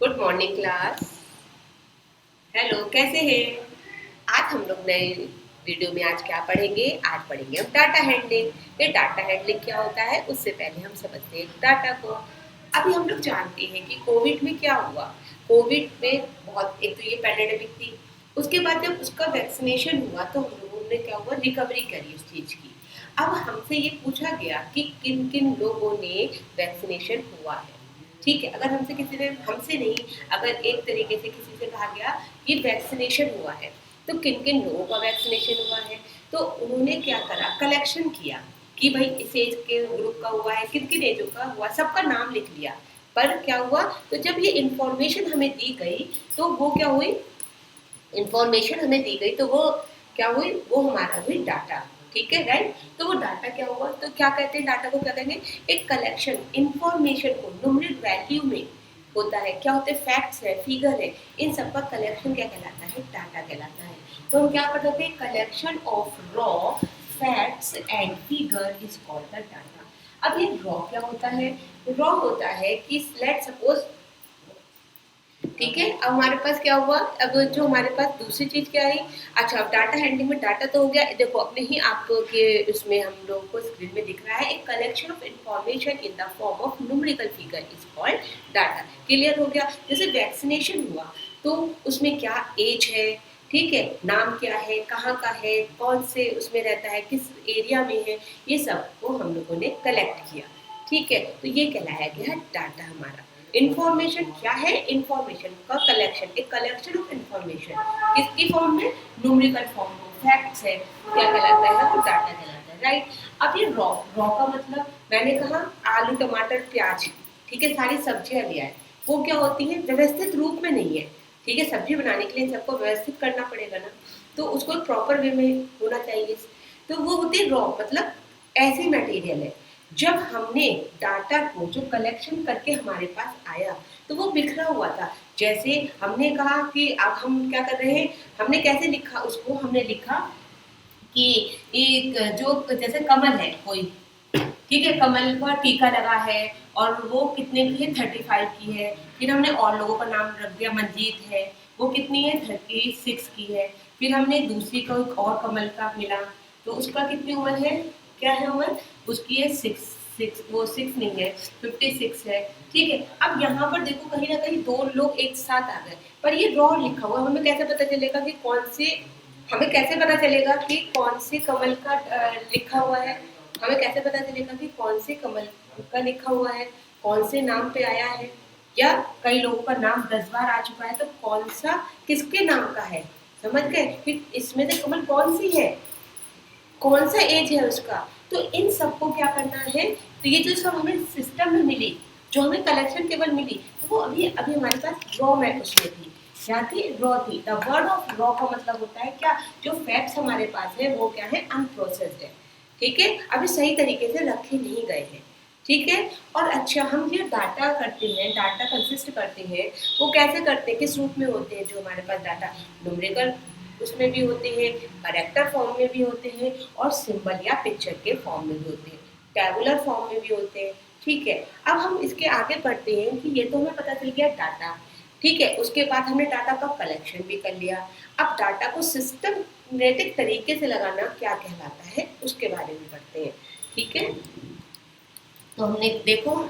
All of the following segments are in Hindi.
Good morning class. हेलो, कैसे हैं? आज हम लोग नए वीडियो में आज क्या पढ़ेंगे? आज पढ़ेंगे हम डाटा हैंडलिंग। ये डाटा हैंडलिंग क्या होता है उससे पहले हम समझते हैं डाटा को। अभी हम लोग जानते हैं कि कोविड में क्या हुआ। कोविड में बहुत एक तो ये पैंडेमिक थी। उसके बाद जब उसका वैक्सीनेशन हुआ तो हम लोगों ने क्या हुआ, रिकवरी करी उस चीज की। अब हमसे ये पूछा गया कि किन किन लोगों ने वैक्सीनेशन हुआ है। ठीक है, अगर हमसे किसी ने हमसे नहीं, अगर एक तरीके से किसी से कहा गया कि वैक्सीनेशन हुआ है तो किन किन लोगों का वैक्सीनेशन हुआ है, तो उन्होंने क्या करा, कलेक्शन किया कि भाई इस एज के ग्रुप का हुआ है, किन किन एजों का हुआ, सबका नाम लिख लिया। पर क्या हुआ, तो जब ये इंफॉर्मेशन हमें दी गई तो वो क्या हुई, इंफॉर्मेशन हमें दी गई तो वो क्या हुई, वो हमारा हुई डाटा। ठीक है, राइट। तो वो डाटा क्या हुआ, तो क्या कहते हैं डाटा को, क्या कहेंगे, एक कलेक्शन, इंफॉर्मेशन को न्यूमेरिक वैल्यू में होता है, क्या होते हैं, फैक्ट्स है, फिगर है, इन सब का कलेक्शन क्या कहलाता है, डाटा कहलाता है। तो हम क्या पढ़ते हैं, collection of raw facts and figure is called the data. अब ये रॉ क्या होता है, रॉ होता है कि लेट सपोज, ठीक है, अब हमारे पास क्या हुआ, अब जो हमारे पास दूसरी चीज क्या आई। अच्छा, अब डाटा हैंडलिंग में डाटा तो हो गया, देखो अपने ही आपके इसमें हम लोगों को स्क्रीन में दिख रहा है, एक collection of information in the form of numerical figure is called data. Clear हो गया। जैसे वैक्सीनेशन हुआ तो उसमें क्या एज है, ठीक है, नाम क्या है, कहाँ का है, कौन से उसमें रहता है, किस एरिया में है, ये सब को हम लोगों ने कलेक्ट किया। ठीक है, तो ये कहलाया गया डाटा हमारा। इंफॉर्मेशन क्या है, इंफॉर्मेशन का कलेक्शन, एक कलेक्शन ऑफ इंफॉर्मेशन किसकी फॉर्म में, न्यूमेरिकल फॉर्म में, फैक्ट्स है, क्या कहलाता है, वो डाटा कहलाता है, राइट। अब ये रॉ, रॉ का मतलब मैंने कहा आलू टमाटर प्याज, ठीक है, सारी सब्जियां लिया है, वो क्या होती है, व्यवस्थित रूप में नहीं है। ठीक है, सब्जी बनाने के लिए सबको व्यवस्थित करना पड़ेगा ना, तो उसको प्रॉपर वे में होना चाहिए। तो वो होती है रॉ, मतलब ऐसी मटेरियल है। जब हमने डाटा को जो कलेक्शन करके हमारे पास आया तो वो बिखरा हुआ था। जैसे हमने कहा कि अब हम क्या कर रहे हैं, हमने कैसे लिखा उसको, हमने लिखा कि एक जो जैसे कमल है कोई, ठीक है, कमल का टीका लगा है और वो कितने की है, 35 की है। फिर हमने और लोगों का नाम रख दिया, मंजीत है, वो कितनी है, 36 की है। फिर हमने दूसरी को एक और कमल का मिला, तो उसका कितनी उम्र है, क्या है उम्र, उसकी है 6, 6 वो 6 नहीं है, 56 है। ठीक है, अब यहाँ पर देखो कहीं ना कहीं दो लोग एक साथ आ गए, पर ये रॉ लिखा हुआ, हमें कैसे पता चलेगा कि कौन से, हमें कैसे पता चलेगा कि कौन से कमल का लिखा हुआ है, हमें कैसे पता चलेगा कि कौन से कमल का लिखा हुआ है, कौन से नाम पे आया है, या कई लोगों का नाम 10 बार आ चुका है तो कौन सा किसके नाम का है, समझ गए कि इसमें से कमल कौन सी है, कौन सा एज है उसका। तो इन सबको क्या करना है, तो ये जो सब हमें सिस्टम में मिली, जो हमें कलेक्शन टेबल मिली, तो वो अभी अभी हमारे पास रॉ में उसमें थी, क्या थी, रॉ थी। द वर्ड ऑफ रॉ का मतलब होता है क्या, जो फैक्ट्स हमारे पास है वो क्या है, अनप्रोसेस्ड है। ठीक है, अभी सही तरीके से रखे नहीं गए हैं। ठीक है, और अच्छा हम ये डाटा करते हैं, डाटा कंसिस्ट करते हैं, वो कैसे करते हैं, किस रूप में होते हैं, जो हमारे पास डाटा न्यूमेरिकल उसमें भी होते हैं, करेक्टर फॉर्म में भी होते हैं, और सिंबल या पिक्चर के फॉर्म में भी होते हैं, टेबुलर फॉर्म में भी होते हैं। ठीक है, अब हम इसके आगे बढ़ते हैं कि ये तो हमें पता चल गया डाटा। ठीक है, उसके बाद हमने डाटा का कलेक्शन भी कर लिया। अब डाटा को सिस्टमेटिक तरीके से लगाना क्या कहलाता है उसके बारे में पढ़ते हैं। ठीक है, तो हमने देखो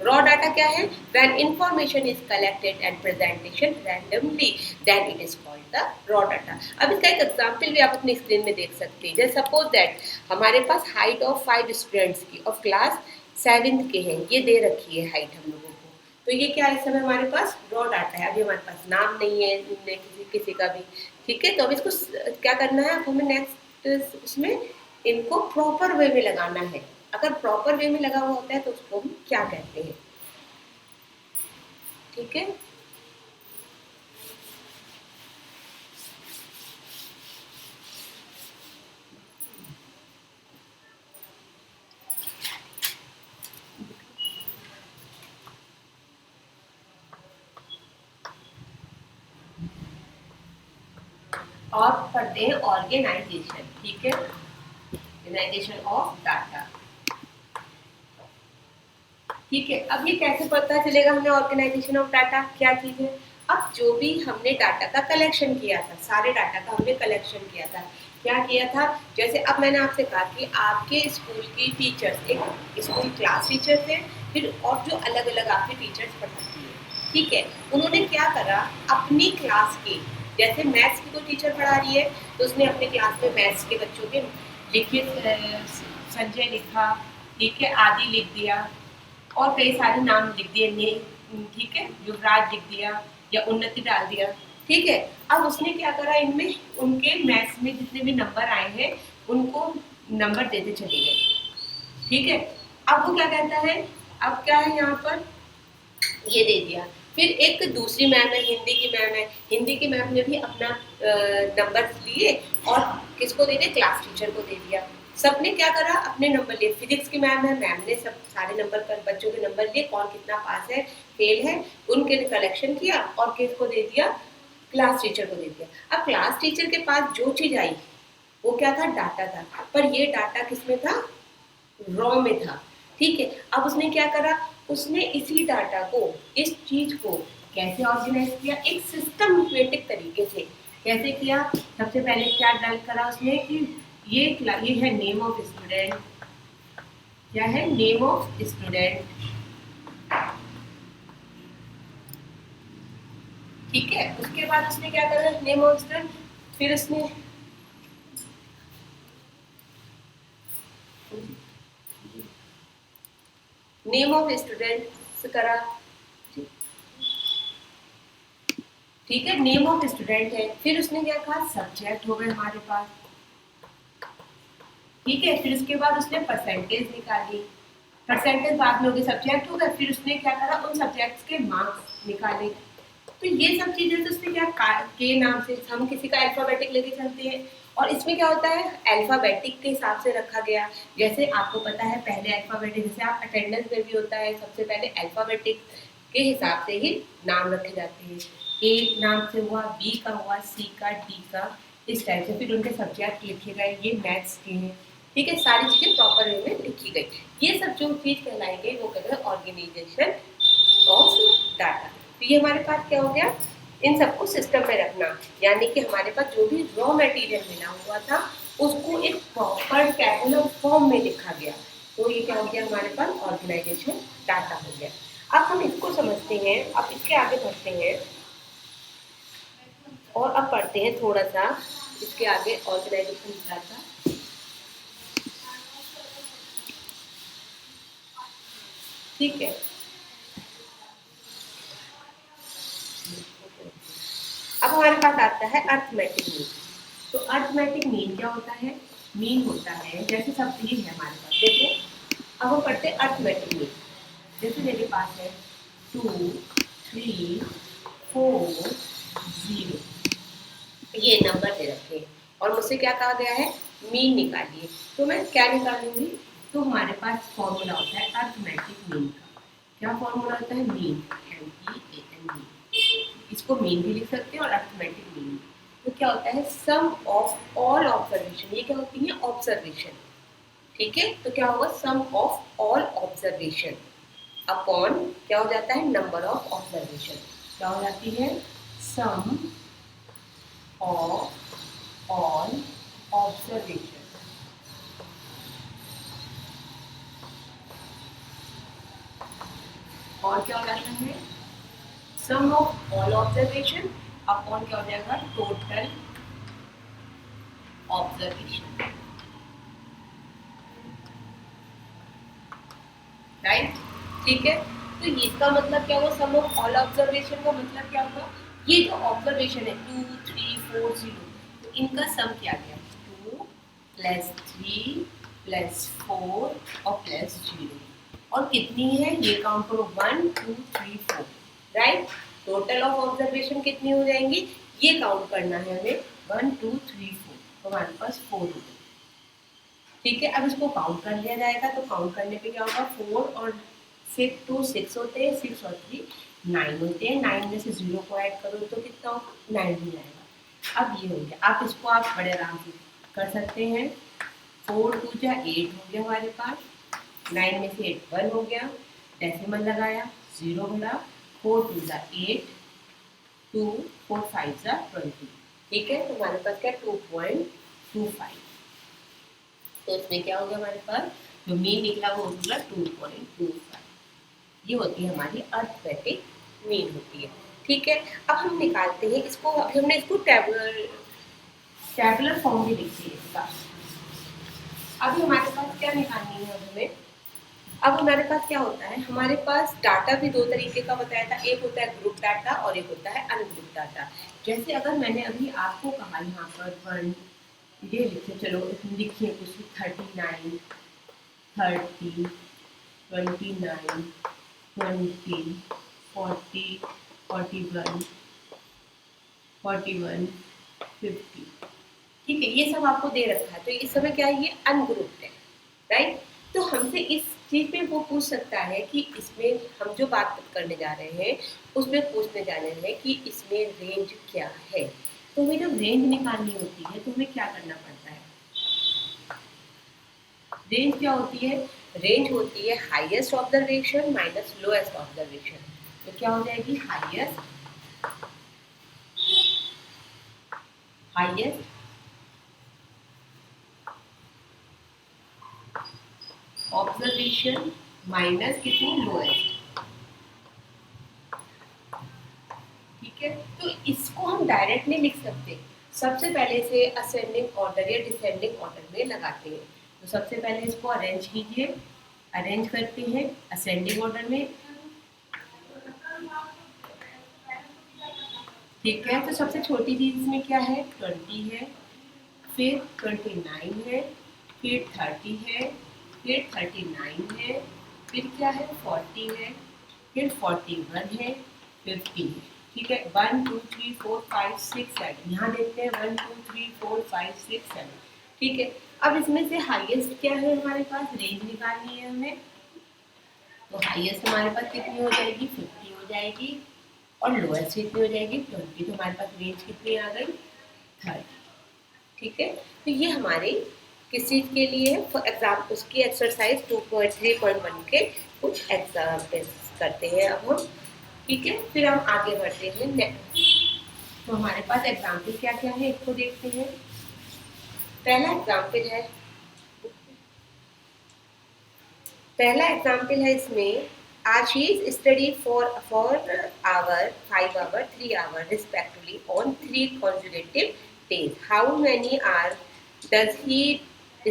रॉ डाटा क्या है, when information is collected and presentation randomly then it is called the raw data। अब इसका एक एग्जांपल भी आप अपनी स्क्रीन में देख सकते हैं। जैसे सपोज दैट हमारे पास हाइट ऑफ 5 स्टूडेंट्स की और क्लास 7th के हैं, ये दे रखी है हाइट हम लोगों को, तो ये क्या है, इस समय हमारे पास रॉ डाटा है। अभी हमारे पास नाम नहीं है इनमें किसी किसी का भी। ठीक है, तो अब इसको क्या करना है, अब हमें नेक्स्ट उसमें इनको प्रॉपर वे में लगाना है। अगर प्रॉपर वे में लगा हुआ होता है तो उसको हम क्या कहते हैं। ठीक है, और पढ़ते हैं ऑर्गेनाइजेशन। ठीक है, ऑर्गेनाइजेशन ऑफ डाटा। ठीक है, अब ये कैसे पता चलेगा हमें ऑर्गेनाइजेशन ऑफ डाटा क्या चीज़ है? अब जो भी हमने डाटा का कलेक्शन किया था, सारे डाटा का हमने कलेक्शन किया था, क्या किया था? जैसे अब मैंने आपसे कहा कि आपके स्कूल की टीचर्स, एक स्कूल क्लास टीचर्स हैं, फिर और जो अलग-अलग आपके टीचर्स पढ़ाती हैं, ठीक है? उन्होंने क्या करा, अपनी क्लास के, जैसे मैथ्स की कोई टीचर पढ़ा रही है, तो उसने अपने क्लास में मैथ्स के बच्चों के लिखिए, संजय लिखा, ठीक है, आदि लिख दिया, और कई सारे नाम लिख दिए ने, ठीक है, युवराज लिख दिया या उन्नति डाल दिया, ठीक है। अब उसने क्या करा, इनमें उनके मैथ्स में जितने भी नंबर आए हैं उनको नंबर देते चले गए, ठीक है। अब वो क्या कहता है, अब क्या है यहाँ पर, ये दे दिया। फिर एक दूसरी मैम है, हिंदी की मैम है, हिंदी की मैम ने भी अपना नंबर लिए और किसको दे दिया, क्लास टीचर को दे दिया। सबने क्या करा, अपने नंबर लिए। फिजिक्स की मैम है, मैम ने सब सारे नंबर पर बच्चों के नंबर लिए, कौन कितना पास है फेल है उनके कलेक्शन किया और किसको दे दिया, क्लास टीचर को दे दिया। अब क्लास टीचर के पास जो चीज आई वो क्या था, डाटा था, पर ये डाटा किसमें था, रॉ में था, ठीक है। अब उसने क्या करा, उसने इसी डाटा को, इस चीज को कैसे ऑर्गेनाइज किया, एक सिस्टमेटिक तरीके से कैसे किया। सबसे पहले क्या डाल करा उसने कि ये है नेम ऑफ स्टूडेंट, क्या है, नेम ऑफ स्टूडेंट, ठीक है। उसके बाद उसने क्या करा, नेम ऑफ स्टूडेंट, फिर उसने नेम ऑफ स्टूडेंट करा, ठीक है, नेम ऑफ स्टूडेंट है। फिर उसने क्या कहा, सब्जेक्ट हो गए हमारे पास, ठीक है। फिर उसके बाद उसने परसेंटेज निकाली, परसेंटेज बाद में हो गई, सब्जेक्ट हो गए। फिर उसने क्या करा, उन सब्जेक्ट्स के मार्क्स निकाले। तो ये सब चीजें तो उसने क्या, के नाम से हम किसी का अल्फाबेटिक लेके चलते हैं, और इसमें क्या होता है, अल्फाबेटिक के हिसाब से रखा गया। जैसे आपको पता है पहले अल्फाबेटिक, जैसे आप अटेंडेंस में भी होता है, सबसे पहले अल्फाबेटिक के हिसाब से ही नाम रखे जाते हैं। ए नाम से हुआ, बी का हुआ, सी का, डी का, इस टाइप से। फिर उनके सब्जेक्ट लिखे गए, ये मैथ्स के हैं, ठीक है, सारी चीजें प्रॉपर वे में लिखी गई। ये सब जो चीज कहलाई गई वो कहते हैं ऑर्गेनाइजेशन ऑफ डाटा। तो ये हमारे पास क्या हो गया, इन सबको सिस्टम में रखना, यानी कि हमारे पास जो भी रॉ मटेरियल मिला हुआ था उसको एक प्रॉपर टेबुलर फॉर्म में लिखा गया। तो ये क्या हो गया, हमारे पास ऑर्गेनाइजेशन डाटा हो गया। अब हम इसको समझते हैं, अब इसके आगे बढ़ते हैं और अब पढ़ते हैं थोड़ा सा इसके आगे ऑर्गेनाइजेशन डाटा, ठीक है। अब हमारे पास आता है अर्थमेटिक मीन। तो अर्थमेटिक मीन क्या होता है, मीन होता है, जैसे सब ये है हमारे पास, देखो अब हम पढ़ते हैं अर्थमेटिक मीन। जैसे मेरे पास है 2 3 4 0, ये नंबर दे रखे हैं और मुझसे क्या कहा गया है, मीन निकालिए। तो मैं क्या निकालूंगी, तो हमारे पास फॉर्मूला होता है अर्थमेटिक मीन का। क्या फॉर्मूला होता है, मीन, MEAN, मीन। इसको मीन भी लिख सकते हैं और अर्थमेटिक मीन। तो क्या होता है, सम ऑफ ऑल ऑब्जर्वेशन, ये क्या होती है, ऑब्जर्वेशन, ठीक है। तो क्या होगा, सम ऑफ ऑल ऑब्जर्वेशन अपॉन क्या हो जाता है, नंबर ऑफ ऑब्जर्वेशन, क्या हो जाती है, सम ऑफ ऑल ऑब्जर्वेशन। और क्या हो जाता है, sum of all observation upon क्या हो जाएगा, टोटल ऑब्जर्वेशन, राइट, ठीक है। तो इसका मतलब क्या हुआ, सम ऑफ ऑल ऑब्जर्वेशन का मतलब क्या हुआ, ये जो ऑब्जर्वेशन है 2 3 4 0, तो इनका सम किया गया, 2 + 3 + 4 और +0, और कितनी है ये काउंट करो, 1 2 3 4, राइट। टोटल ऑफ ऑब्जर्वेशन कितनी हो जाएंगी, ये काउंट करना है हमें, 1 2 3 4, तो हमारे पास 4 हो गए, ठीक है। अब इसको काउंट कर लिया जाएगा, तो काउंट करने पे क्या होगा, 4 और 6 2 6 होते हैं, 6 और 3 9 होते हैं, 9 में से 0 को ऐड करो तो कितना होगा, 9 ही आएगा। अब ये हो गया, आप इसको आप बड़े आराम से कर सकते हैं, 4 2 जा 8 हो गया हमारे पास, 9 में से 8 1 हो गया, डेसिमल लगाया, 0 भरा, 4 2 8, 2 4 5 20। ठीक है, तो हमारे पास क्या 2.25। तो इसमें क्या हो गया हमारे पास, जो मीन निकला वो निकला 2.25। ये होती है हमारी अर्थमेटिक मीन होती है। ठीक है, अब हम निकालते हैं इसको, अभी हमने इसको टेबुलर फॉर्म में लिख दिया इसका। अभी हमारे पास क्या निकालनी है हमें, अब हमारे पास क्या होता है, हमारे पास डाटा भी दो तरीके का बताया था, एक होता है ग्रुप डाटा और एक होता है अनग्रुप डाटा। जैसे अगर मैंने अभी आपको कहा यहाँ पर 1, ये लिखे, चलो लिखिए कुछ 39, 30, 29, 20, 40, 41, 41, 50। ठीक है, ये सब आपको दे रखा है, तो इस समय क्या है, ये अनग्रुप्ड है, राइट। तो हमसे इस चीज में वो पूछ सकता है कि इसमें हम जो बात करने जा रहे हैं उसमें पूछने जा रहे हैं कि इसमें रेंज क्या है। तो हमें जब रेंज निकालनी होती है तो हमें क्या करना पड़ता है, रेंज क्या होती है, रेंज होती है highest observation minus lowest observation. तो क्या हो जाएगी, हाईएस्ट ऑब्जर्वेशन माइनस कितनी, लोएस्ट। ठीक है, तो इसको हम डायरेक्ट नहीं लिख सकते, सबसे पहले से असेंडिंग ऑर्डर या डिसेंडिंग ऑर्डर में लगाते हैं। तो सबसे पहले इसको अरेंज कीजिए, अरेंज करते हैं असेंडिंग ऑर्डर में। ठीक है, तो सबसे छोटी चीज इसमें क्या है, 20 है, फिर 29 है, फिर 30 है, फिर 39 है, फिर क्या है 40 है, फिर 41 है, 50 है। ठीक है, 1 2 3 4 5 6 7, यहाँ देखते हैं 1 2 3 4 5 6 7। ठीक है, अब इसमें से हाईएस्ट क्या है हमारे पास, रेंज निकालनी है हमें। तो हाईएस्ट हमारे पास कितनी हो जाएगी, 50 हो जाएगी, और लोएस्ट कितनी हो जाएगी, 20। तो हमारे पास रेंज कितनी आ गई, 30। ठीक है, तो ये हमारे किस चीज़ के लिए है, फॉर एग्जाम उसकी एक्सरसाइज 2.3.1 के कुछ एग्जाम्पल्स करते हैं अब हम। ठीक है, फिर हम आगे बढ़ते हैं नेक्स्ट। तो हमारे पास एग्जाम्पल क्या क्या है इसको देखते हैं। पहला एग्जाम्पल है इसमें, Ashish study for hour 5 hour 3 hour respectively on 3 consecutive days. How many hours does he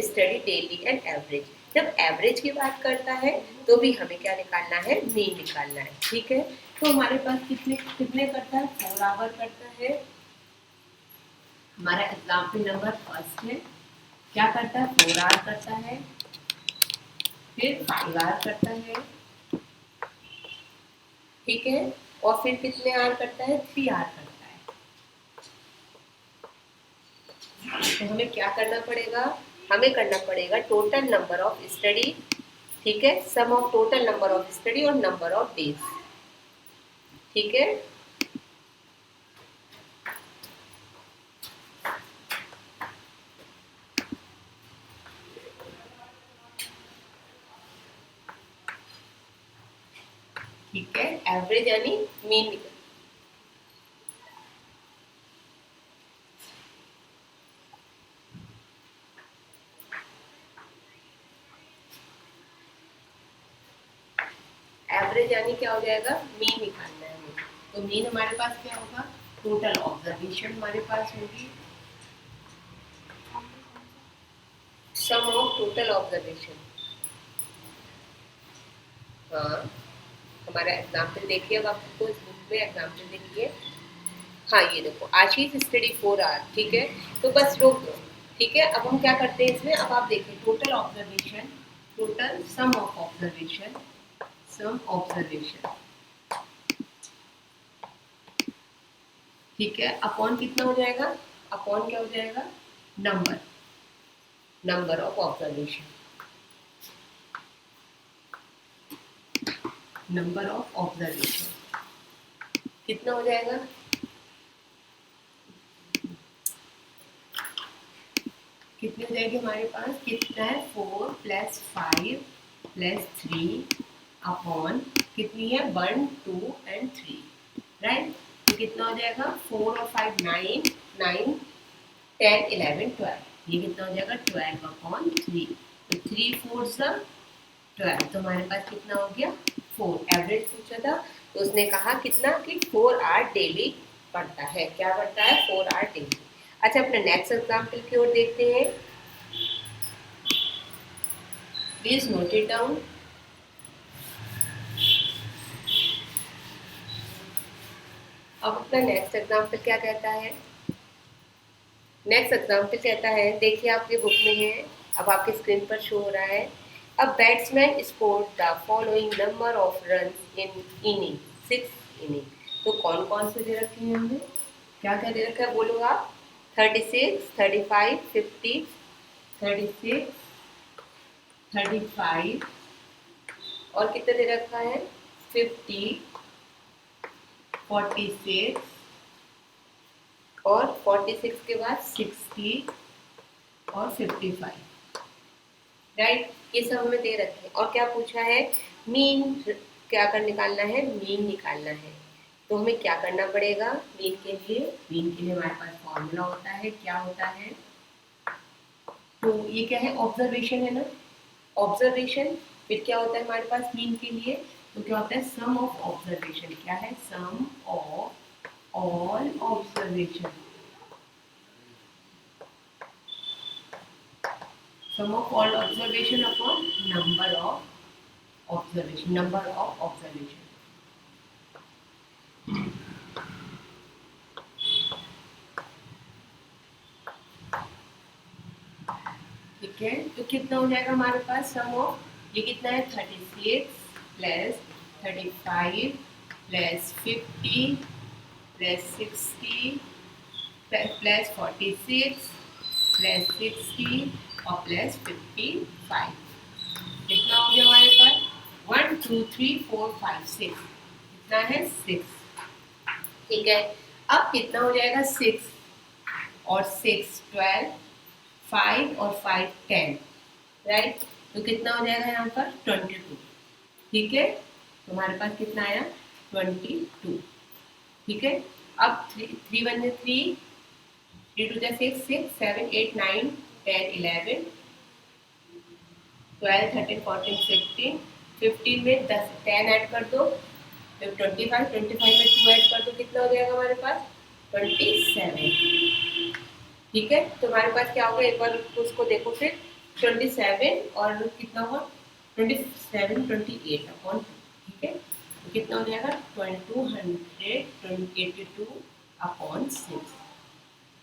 study daily and average? जब एवरेज की बात करता है तो भी हमें क्या निकालना है, मीन निकालना है। ठीक है, तो हमारे पास कितने कितने करता है, 4 आवर करता है। हमारा एग्जाम्पल नंबर फर्स्ट है, क्या करता है, 4 आवर करता है, फिर 5 आवर करता है। ठीक है, और फिर कितने आवर करता है, 3 आवर करता है। तो हमें क्या करना पड़ेगा, हमें करना पड़ेगा टोटल नंबर ऑफ स्टडी। ठीक है, sum of total number of study और नंबर ऑफ डेज। ठीक है, ठीक है, एवरेज यानी मीन निकल। एवरेज यानी क्या हो जाएगा, मीन निकालना है हमें। तो मीन हमारे पास क्या होगा, टोटल ऑब्जर्वेशन हमारे पास होगी, सम ऑफ टोटल ऑब्जर्वेशन। हाँ, हमारा एग्जाम्पल देखिए, अब आपको इस बुक में एग्जाम्पल देखिए। हाँ, ये देखो, आशीष स्टडी 4 आवर। ठीक है, तो बस रोक दो। ठीक है, अब हम क्या करते हैं इसमें, अब आप देखिए total observation, total sum of observation, sum observation. ठीक है, अपॉन कितना हो जाएगा, अपॉन क्या हो जाएगा, number, number of observation, number of observation कितना हो जाएगा, कितनी हो जाएगी हमारे पास, कितना है, 4 + 5 + 3 अपॉन कितनी है 1 2 एंड 3, राइट। तो कितना हो जाएगा 4 और 5 9 9 10 11 12, ये कितना हो जाएगा 12 अपॉन 3, तो 3 4 12, तो हमारे पास कितना हो गया 4। एवरेज पूछा था तो उसने कहा कितना कि 4 आवर डेली पढ़ता है, क्या पढ़ता है 4 आवर डेली। अच्छा अपने नेक्स्ट एग्जाम्पल की ओर देखते हैं, प्लीज नोट इट डाउन। अब अपना नेक्स्ट एग्जाम्पल क्या कहता है, नेक्स्ट एग्जाम्पल कहता है, देखिए आपके बुक में है, अब आपके स्क्रीन पर शो हो रहा है। A batsman scored the following number of run in inning 6 inning, तो कौन कौन से दे रखे हैं हमने, क्या क्या दे रखा है बोलो आप, 36 35 50, 36 35 और कितना दे रखा है 50 46 और 46 के बाद 60 और 55, राइट, ये सब हमें दे रखे हैं। और क्या पूछा है मीन, क्या कर निकालना है, मीन निकालना है। तो हमें क्या करना पड़ेगा मीन के लिए, मीन के लिए हमारे पास फॉर्मूला होता है, क्या होता है, तो ये क्या है ऑब्जर्वेशन है ना, ऑब्जर्वेशन, फिर क्या होता है हमारे पास मीन के लिए, तो क्या होता है सम ऑफ ऑब्जर्वेशन, क्या है sum of all observation, sum of all observation upon number of observation, number of observation, ठीक है। तो कितना हो जाएगा हमारे पास सम ऑफ, ये कितना है 36 plus 35 plus 50 plus 60 plus 46 plus 60 और प्लस 55, कितना हो गया हमारे पास 1 2 3 4 5 6, कितना है 6, ठीक है। अब कितना हो जाएगा 6 और 6 12, 5 और 5 10, राइट, तो कितना हो जाएगा यहाँ पर 22, ठीक है। तो हमारे पास कितना आया 22, ठीक है। अब 3 1 3 3 2 6 6 7 8 9 10 11 12 13 14 15, 15 में 10 ऐड कर दो, फिर 25 में 2 ऐड कर दो, कितना हो जाएगा हमारे पास 27, ठीक है। तो हमारे पास क्या होगा एक बार उसको देखो फिर 27 और कितना होगा 27 28 अपॉन, ठीक है, तो कितना हो जाएगा 2282 अपॉन 6,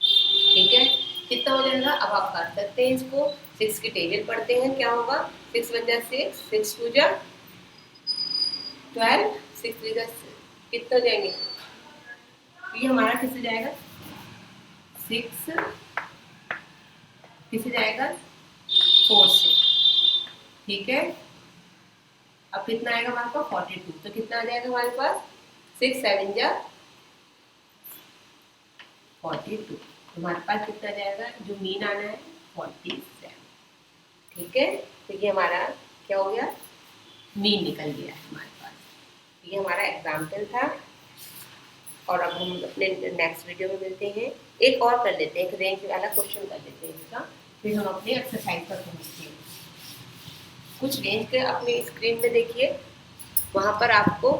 ठीक है, कितना हो जाएगा। अब आप कर सकते हैं इसको, 6 की टेबल पढ़ते हैं, क्या होगा 6 1 जा 6 6 2 जा 12 6 3 जा कितना हो जाएंगे, ये हमारा किससे जाएगा 6 किससे जाएगा 4 से, ठीक है। अब कितना आएगा हमारे पास 42, तो कितना आ जाएगा हमारे पास 6 7 जा 42, हमारे पास कितना जाएगा जो मीन आना है 47, ठीक है। तो ये हमारा क्या हो गया मीन निकल गया है हमारे पास, ये हमारा एग्जाम्पल था। और अब हम अपने नेक्स्ट वीडियो में मिलते हैं, एक और कर लेते हैं, एक रेंज वाला क्वेश्चन कर लेते हैं इसका, फिर हम अपने एक्सरसाइज पर पहुँचते हैं। कुछ रेंज के अपने स्क्रीन में देखिए, वहाँ पर आपको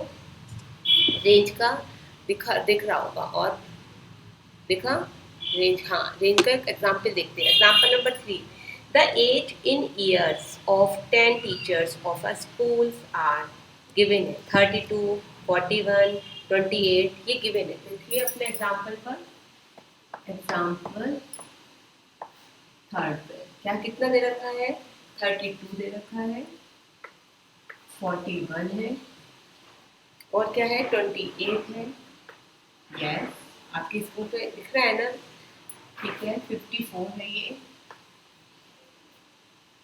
रेंज का दिख रहा होगा, और देखा रेंज, हाँ रेंज का एक एग्जाम्पल देखते हैं। Example number 3, the age in years of 10 teachers of a schools are given है 32 41 28, ये गिवन है। देखिए अपने एग्जाम्पल पर, एग्जाम्पल थर्ड पे क्या कितना दे रखा है 32 दे रखा है, 41 है, और क्या है 28 है, यस आपकी स्कूल पे दिख रहा है ना, ठीक है 54 है ये,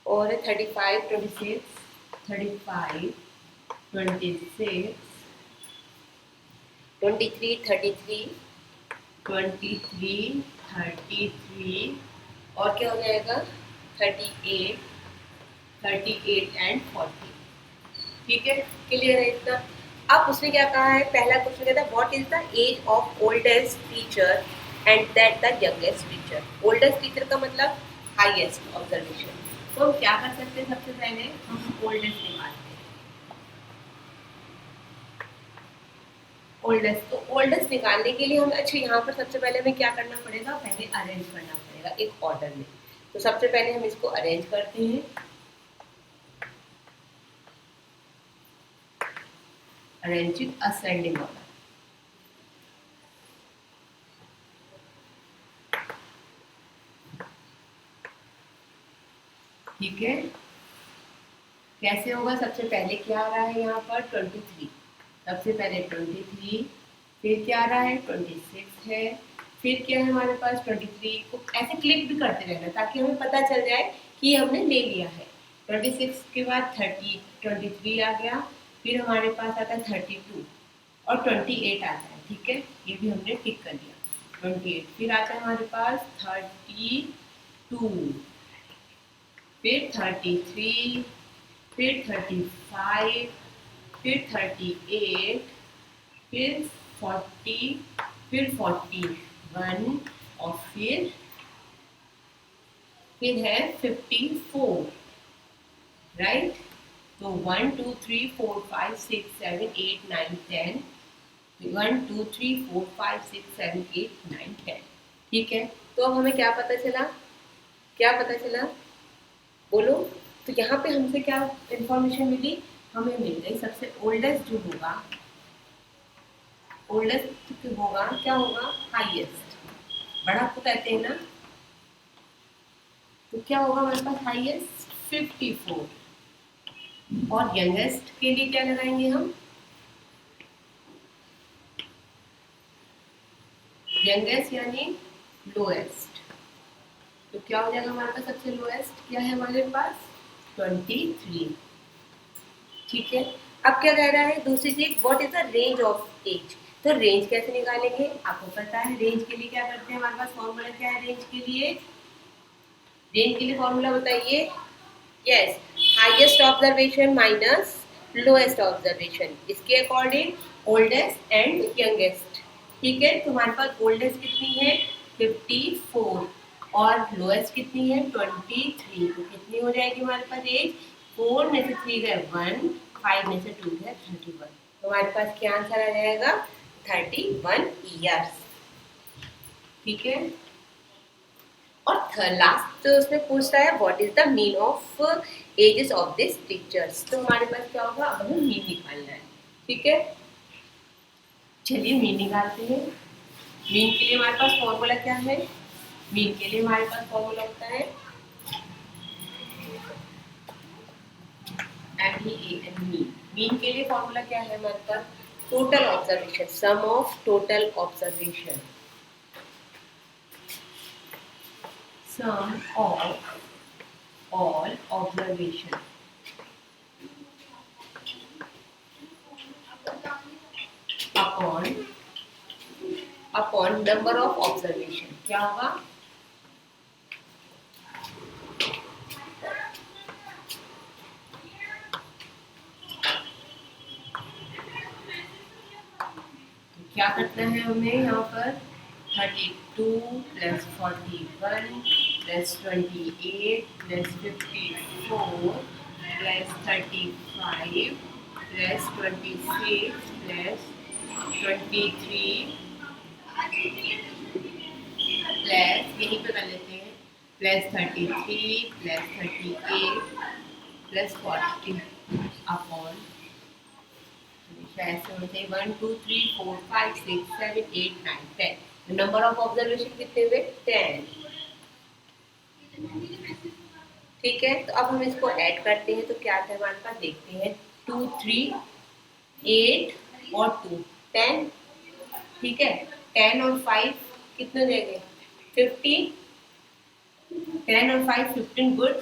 और 35 26 35 26 23 33 23 33, और क्या हो जाएगा 38 38 एंड 40, ठीक है, क्लियर है इतना। अब उसने क्या कहा है, पहला क्वेश्चन कहता है what is the age of oldest teacher and that the youngest teacher. Oldest teacher का मतलब हाईएस्ट ऑब्जर्वेशन। तो हम क्या कर सकते हैं, सबसे पहले हम ओल्डेस्ट निकालते हैं। ओल्डेस्ट, तो ओल्डेस्ट निकालने के लिए हम, अच्छा यहाँ पर सबसे पहले हमें क्या करना पड़ेगा, पहले अरेंज करना पड़ेगा एक ऑर्डर में। तो सबसे पहले हम इसको अरेंज करते हैं, अरेंज इन असेंडिंग ऑर्डर। ठीक है, कैसे होगा, सबसे पहले क्या आ रहा है यहाँ पर 23, सबसे पहले 23, फिर क्या आ रहा है 26 है, फिर क्या है हमारे पास 23 को ऐसे क्लिक भी करते रहना ताकि हमें पता चल जाए कि हमने ले लिया है। 26 के बाद 23 आ गया, फिर हमारे पास आता है 32 और 28 आता है। ठीक है, ये भी हमने टिक कर लिया 28, फिर आता है हमारे पास 32, फिर 33, फिर 35, फिर 38, फिर 40, फिर 41 और फिर है 54, राइट। तो 1 2 3 4 5 6 7 8 9 10, 1 2 3 4 5 6 7 8 9 10। ठीक है, तो अब हमें क्या पता चला, क्या पता चला बोलो। तो यहाँ पे हमसे क्या इंफॉर्मेशन मिली, हमें मिल गई सबसे ओल्डेस्ट जो होगा, ओल्डेस्ट होगा क्या होगा, हाईएस्ट, बड़ा को कहते हैं ना। तो क्या होगा हमारे पास हाईएस्ट 54, और यंगेस्ट के लिए क्या लगाएंगे हम, यंगेस्ट यानी लोएस्ट। तो क्या हो जाएगा हमारे पास, सबसे लोएस्ट क्या है हमारे पास 23। ठीक है, अब क्या कह रहा है दूसरी चीज, what is the range of age. तो रेंज कैसे निकालेंगे, आपको पता है रेंज के लिए क्या करते हैं, हमारे पास फॉर्मूला क्या है रेंज के लिए, रेंज के लिए फॉर्मूला बताइए। Yes, highest observation minus lowest observation, इसके अकॉर्डिंग ओल्डेस्ट एंड यंगेस्ट। ठीक है, तो हमारे पास ओल्डेस्ट कितनी है 54 और लोएस्ट कितनी है 23, तो कितनी हो जाएगी हमारे पास एज, 4 में से 3 गए 1, 5 में से 2 गए 31, तो हमारे पास क्या आंसर आ जाएगा 31 ईयर्स। ठीक है, और लास्ट उसमें पूछता है what is the mean of ages of this teachers. तो हमारे पास क्या होगा, अब हमें मीन निकालना है। ठीक है, चलिए मीन निकालते हैं। मीन के लिए हमारे पास फॉर्मूला क्या है, मीन के लिए हमारे पास फॉर्मूला होता है MEAN, मीन। मीन के लिए फॉर्मूला क्या है हमारे पास, total observation, sum of total observation, sum of all observation upon number of observation। क्या होगा, क्या करना है हमें यहाँ पर 32 plus 41 plus 28 plus 54 plus 35 plus 26 plus 23 plus, यहीं पे कर लेते हैं, प्लस 33 प्लस 38 प्लस 40 अपॉन, ऐसे होते हैं 1 2 3 4 5 6 7 8 9 10। नंबर ऑफ ऑब्जर्वेशन कितने हुए 10। ठीक है, तो अब हम इसको ऐड करते हैं, तो क्या आता है हमारे पास, देखते हैं 2 3 8 और 2 10। ठीक है, 10 और 5 कितने देंगे 15, 10 और 5 15, गुड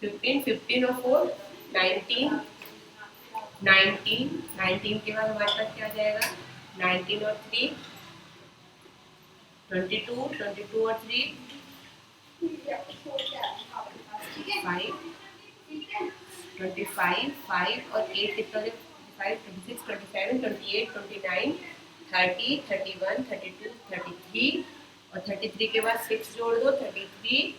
15, 15 और 4 19, 19 के बाद हमारे पास क्या आ जाएगा 19 और 3 22, 22 और 3 5, 25, 5 और 8 कितना हो गया? 25, 26, 27, 28, 29, 30, 31, 32, 33 और 33 के बाद 6 जोड़ दो 33,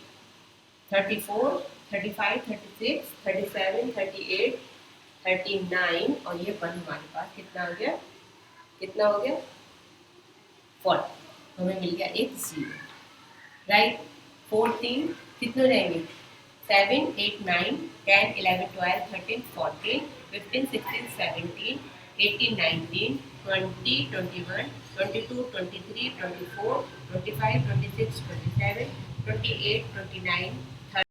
34, 35, 36, 37, 38, 39 और ये 1 हमारे पास कितना हो गया? कितना हो गया? 40। हमें मिल गया एक 0, राइट। 14 कितने रहेंगे? 7, 8, 9, 10, 11, 12, 13, 14, 15, 16, 17, 18, 19, 20, 21, 22, 23, 24, 25, 26, 27, 28, 29,